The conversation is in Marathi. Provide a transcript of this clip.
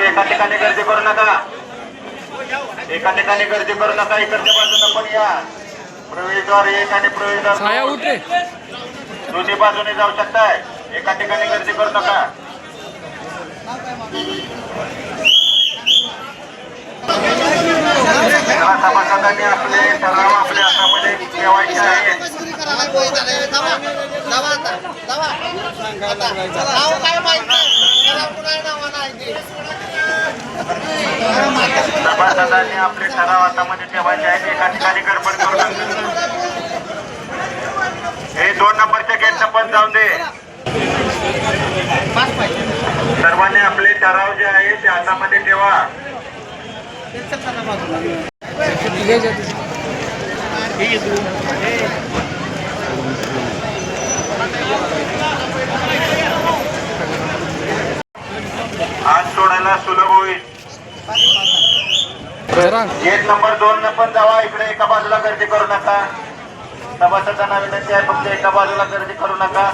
एका ठिकाणी गर्दी करू नका. एका ठिकाणी गर्दी करू नका. इकडच्या बाजूला पण या. प्रवेशद्वार एक आणि प्रवेशद्वार दोन्ही बाजूने जाऊ शकताय. एका ठिकाणी गर्दी करू नका. सभासदांनी आपले ठराव आपल्या हातामध्ये ठेवायचे आहेत. सभासदांनी आपले ठराव हातामध्ये ठेवायचे आहेत. एका ठिकाणी गडबड करू नका. हे 2 नंबरच्या गेटला पण जाऊन दे. सर्वांनी आपले ठराव जे आहे ते हातामध्ये ठेवा. हात सोडायला सुलभ होईल. गेट नंबर 2 न पण जावा. इकडे एका बाजूला गर्दी करू नका. सभासदांना विनंती आहे फक्त एका बाजूला गर्दी करू नका.